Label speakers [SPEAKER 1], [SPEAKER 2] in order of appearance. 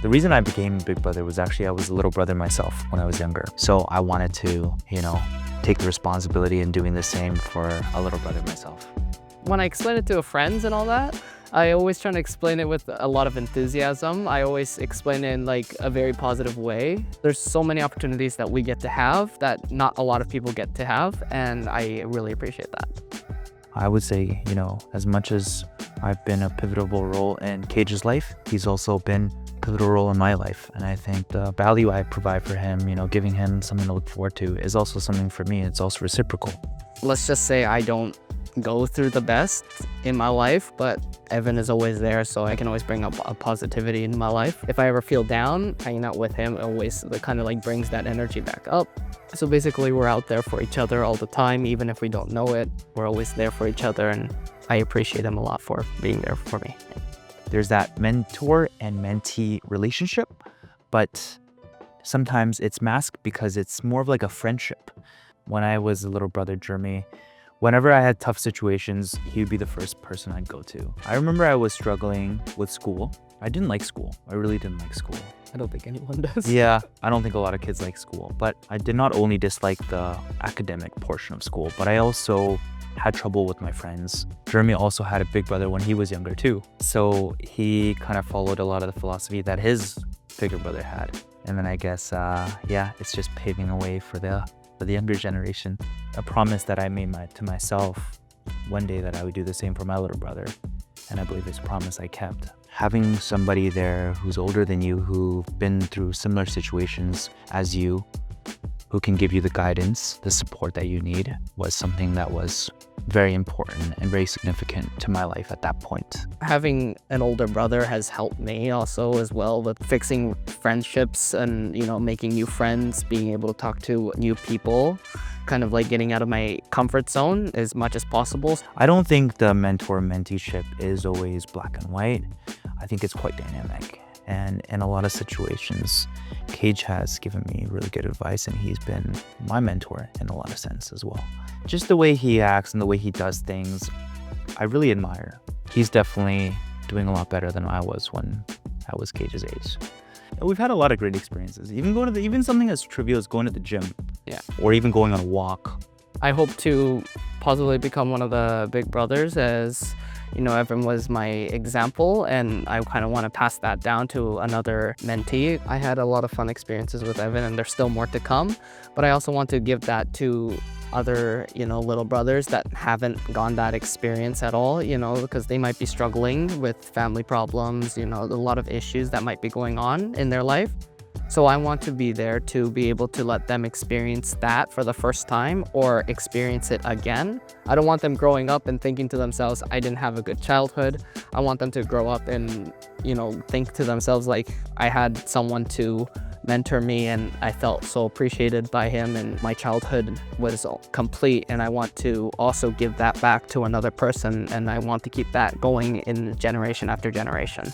[SPEAKER 1] The reason I became big brother was actually I was a little brother myself when I was younger. So I wanted to, take the responsibility in doing the same for a little brother myself.
[SPEAKER 2] When I explain it to friends and all that, I always try to explain it with a lot of enthusiasm. I always explain it in like a very positive way. There's so many opportunities that we get to have that not a lot of people get to have, and I really appreciate that.
[SPEAKER 1] I would say, as much as I've been a pivotal role in Caige's life, he's also been a pivotal role in my life. And I think the value I provide for him, giving him something to look forward to is also something for me. It's also reciprocal.
[SPEAKER 2] Let's just say I don't go through the best in my life, but Evan is always there, so I can always bring up a positivity in my life. If I ever feel down, hanging out with him always kind of like brings that energy back up. So basically we're out there for each other all the time, even if we don't know it. We're always there for each other, and I appreciate him a lot for being there for me.
[SPEAKER 1] There's that mentor and mentee relationship, but sometimes it's masked because it's more of like a friendship. When I was a little brother, Jeremy, whenever I had tough situations, he would be the first person I'd go to. I remember I was struggling with school. I didn't like school. I really didn't like school.
[SPEAKER 2] I don't think anyone does.
[SPEAKER 1] Yeah, I don't think a lot of kids like school, but I did not only dislike the academic portion of school, but I also had trouble with my friends. Jeremy also had a big brother when he was younger too. So he kind of followed a lot of the philosophy that his bigger brother had. And then I guess, it's just paving a way for the younger generation. A promise that I made to myself one day that I would do the same for my little brother. And I believe it's a promise I kept. Having somebody there who's older than you, who've been through similar situations as you, who can give you the guidance, the support that you need, was something that was very important and very significant to my life at that point.
[SPEAKER 2] Having an older brother has helped me also as well with fixing friendships and, making new friends, being able to talk to new people, kind of like getting out of my comfort zone as much as possible.
[SPEAKER 1] I don't think the mentor-menteeship is always black and white. I think it's quite dynamic. And in a lot of situations, Caige has given me really good advice, and he's been my mentor in a lot of sense as well. Just the way he acts and the way he does things, I really admire. He's definitely doing a lot better than I was when I was Caige's age. And we've had a lot of great experiences, even something as trivial as going to the gym.
[SPEAKER 2] Yeah.
[SPEAKER 1] Or even going on a walk.
[SPEAKER 2] I hope to possibly become one of the big brothers, as Evan was my example, and I kind of want to pass that down to another mentee. I had a lot of fun experiences with Evan, and there's still more to come, but I also want to give that to other, little brothers that haven't gone that experience at all, because they might be struggling with family problems, a lot of issues that might be going on in their life. So I want to be there to be able to let them experience that for the first time or experience it again. I don't want them growing up and thinking to themselves, I didn't have a good childhood. I want them to grow up and, think to themselves like, I had someone to mentor me and I felt so appreciated by him and my childhood was complete, and I want to also give that back to another person, and I want to keep that going in generation after generation.